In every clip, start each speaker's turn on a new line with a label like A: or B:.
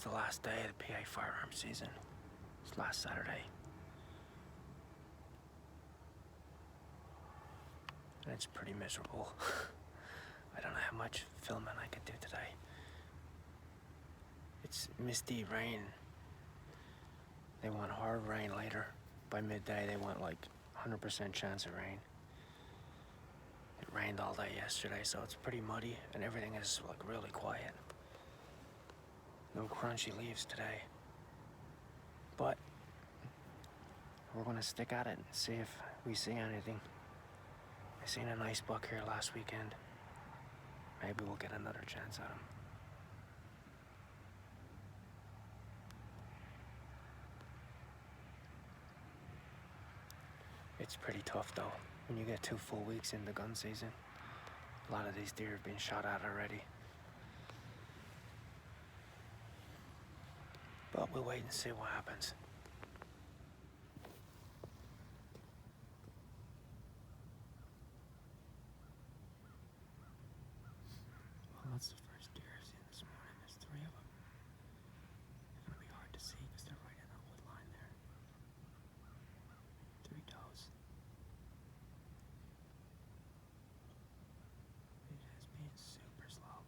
A: the last day of the PA firearm season. It's last Saturday. And it's pretty miserable. I don't know how much filming I could do today. It's misty rain. They want hard rain later. By midday, they want like 100% chance of rain. It rained all day yesterday, so it's pretty muddy, and everything is like really quiet. No crunchy leaves today. But we're gonna stick at it and see if we see anything. I seen a nice buck here last weekend. Maybe we'll get another chance at him. It's pretty tough though, when you get 2 full weeks into gun season. A lot of these deer have been shot at already. But we'll wait and see what happens. Well, that's the first deer I've seen this morning. There's 3 of them. They're gonna be hard to see because they're right in that wood line there. 3 does. It has been super slow.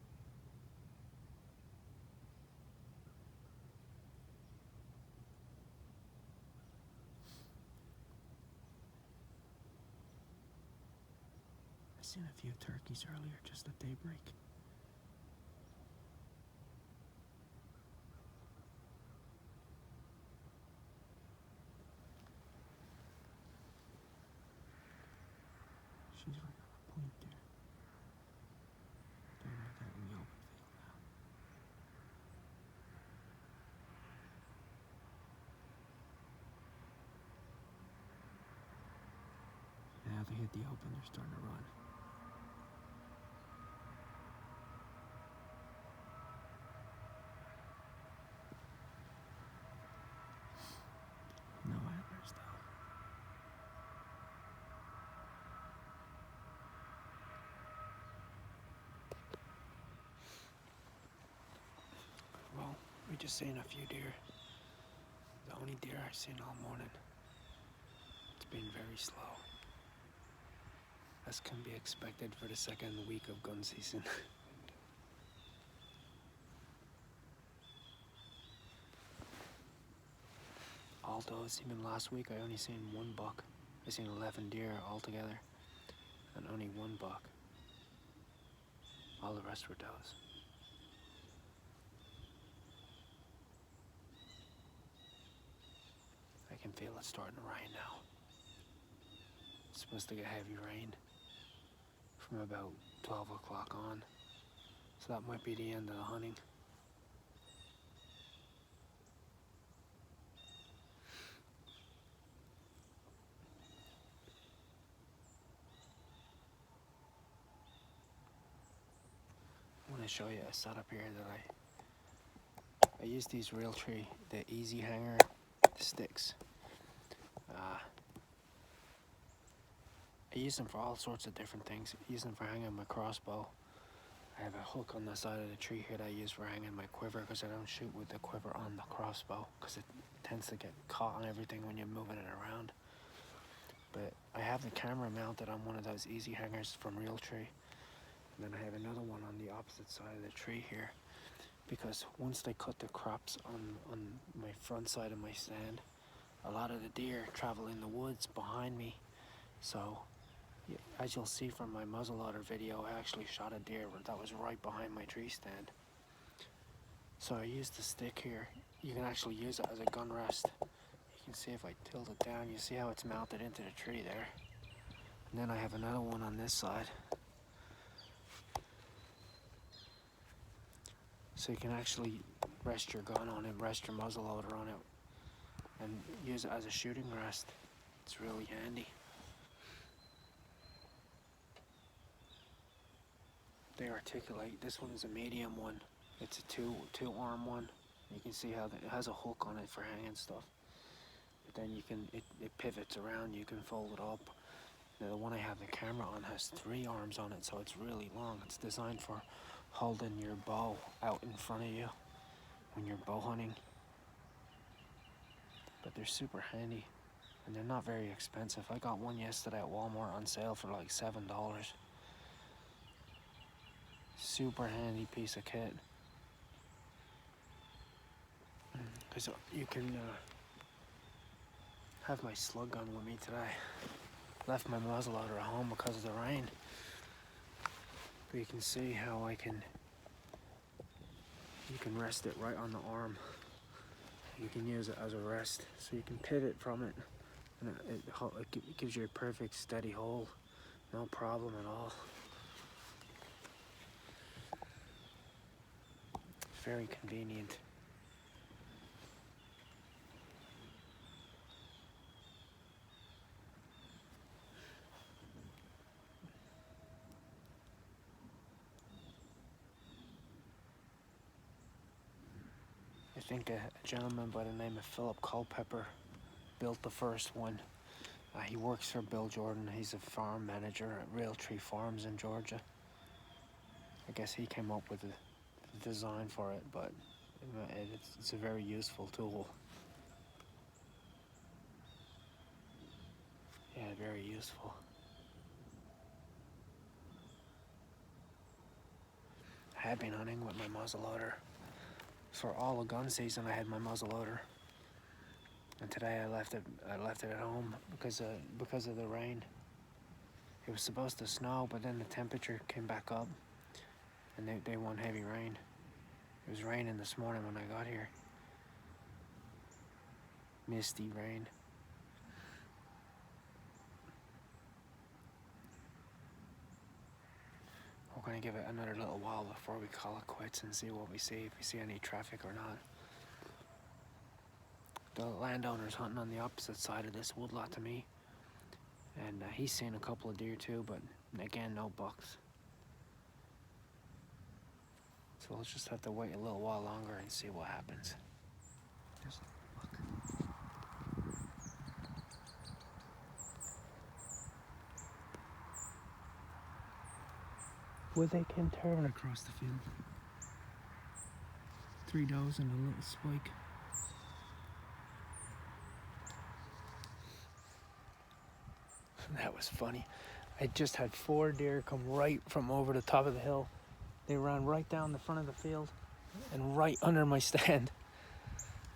A: I seen a few turkeys earlier just at daybreak. She's right on a point there. They're right there in the open field now. Now they hit the open, they're starting to run. No antlers though. Well, we just seen a few deer. The only deer I've seen all morning. It's been very slow. As can be expected for the second week of gun season. Although even last week I only seen 1 buck. I seen 11 deer altogether, and only 1 buck. All the rest were does. I can feel it starting to rain now. It's supposed to get heavy rain from about 12 o'clock on, so that might be the end of the hunting. I want to show you a setup here that I use these Realtree, the easy hanger sticks. I use them for all sorts of different things. I use them for hanging my crossbow. I have a hook on the side of the tree here that I use for hanging my quiver because I don't shoot with the quiver on the crossbow because it tends to get caught on everything when you're moving it around. But I have the camera mounted on one of those easy hangers from Realtree. And then I have another one on the opposite side of the tree here because once they cut the crops on my front side of my stand, a lot of the deer travel in the woods behind me. So as you'll see from my muzzleloader video, I actually shot a deer that was right behind my tree stand. So I used the stick here. You can actually use it as a gun rest. You can see if I tilt it down, you see how it's mounted into the tree there. And then I have another one on this side. So you can actually rest your gun on it, rest your muzzleloader on it, and use it as a shooting rest. It's really handy. They articulate. This one is a medium one. It's a two arm one. You can see how it has a hook on it for hanging stuff. But then you can it pivots around. You can fold it up. Now the one I have the camera on has 3 arms on it, so it's really long. It's designed for holding your bow out in front of you when you're bow hunting. But they're super handy, and they're not very expensive. I got one yesterday at Walmart on sale for like $7. Super handy piece of kit. Because you can have my slug gun with me today. Left my muzzleloader at home because of the rain. But you can see how you can rest it right on the arm. You can use it as a rest, so you can pivot from it, and it gives you a perfect steady hold, no problem at all. It's very convenient. I think a gentleman by the name of Philip Culpepper built the first one. He works for Bill Jordan. He's a farm manager at Realtree Farms in Georgia. I guess he came up with the design for it, but it's a very useful tool. Yeah, very useful. I have been hunting with my muzzleloader. For all of gun season, I had my muzzleloader, and today I left it at home because of the rain. It was supposed to snow, but then the temperature came back up, and they want heavy rain. It was raining this morning when I got here. Misty rain. We're gonna give it another little while before we call it quits and see what we see, if we see any traffic or not. The landowner's hunting on the opposite side of this woodlot to me, and he's seen a couple of deer too, but again, no bucks. So we'll just have to wait a little while longer and see what happens. There's a buck. Well, they can turn across the field. 3 does and a little spike. That was funny. I just had 4 deer come right from over the top of the hill. They ran right down the front of the field and right under my stand,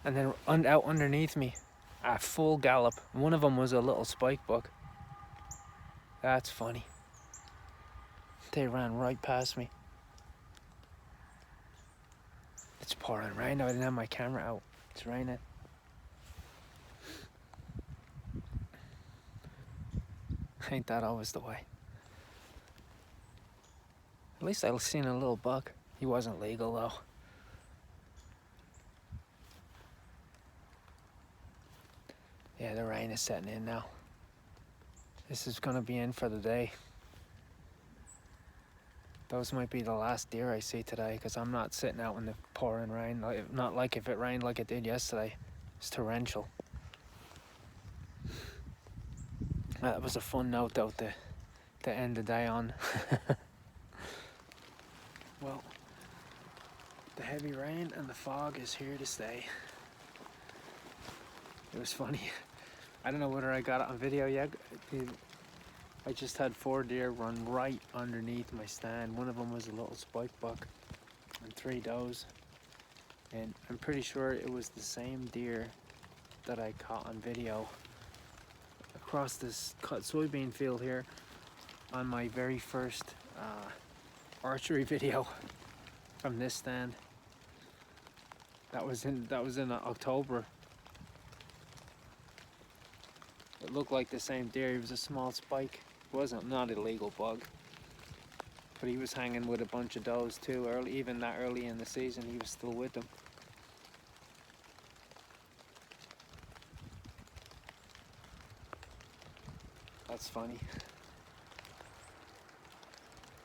A: and then out underneath me at full gallop. One of them was a little spike buck. That's funny. They ran right past me. It's pouring rain now. I didn't have my camera out. It's raining. Ain't that always the way? At least I've seen a little buck. He wasn't legal though. Yeah, the rain is setting in now. This is gonna be in for the day. Those might be the last deer I see today, because I'm not sitting out in the pouring rain. Not like if it rained like it did yesterday. It's torrential. That was a fun note though to end the day on. Well, the heavy rain and the fog is here to stay. It was funny. I don't know whether I got it on video yet. I just had 4 deer run right underneath my stand. One of them was a little spike buck and 3 does. And I'm pretty sure it was the same deer that I caught on video across this cut soybean field here on my very first archery video from this stand. That was in October. It looked like the same deer. He was a small spike. It wasn't not a legal bug, but he was hanging with a bunch of does too. Even that early in the season, he was still with them. That's funny.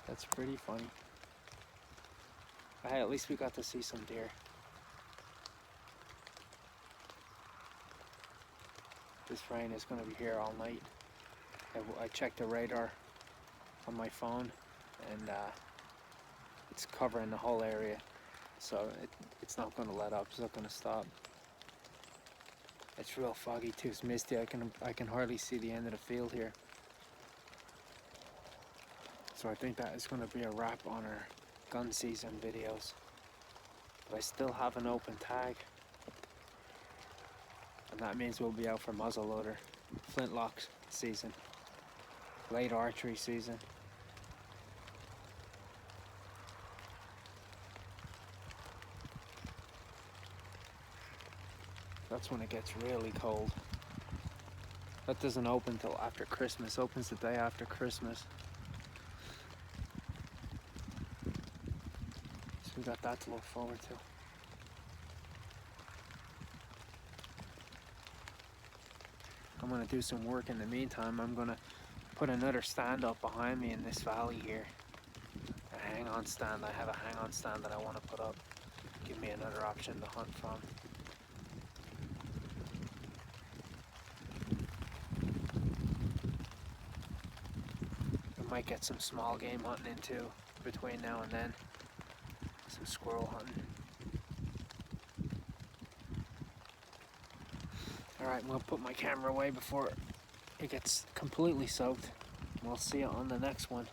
A: That's pretty funny. Hey, at least we got to see some deer. This rain is going to be here all night. I checked the radar on my phone, and it's covering the whole area. so it's not going to let up. It's not going to stop. It's real foggy too. It's misty. I can hardly see the end of the field here. So I think that is going to be a wrap on our gun season videos. But I still have an open tag, and that means we'll be out for muzzleloader, flintlock season, late archery season. That's when it gets really cold. That doesn't open till after Christmas. Opens the day after Christmas. So we got that to look forward to. I'm gonna do some work in the meantime. I'm gonna put another stand up behind me in this valley here. A hang-on stand. I have a hang-on stand that I want to put up. Give me another option to hunt from. I might get some small game hunting into between now and then. Some squirrel hunting. Alright, I'm going to put my camera away before it gets completely soaked. We'll see you on the next one.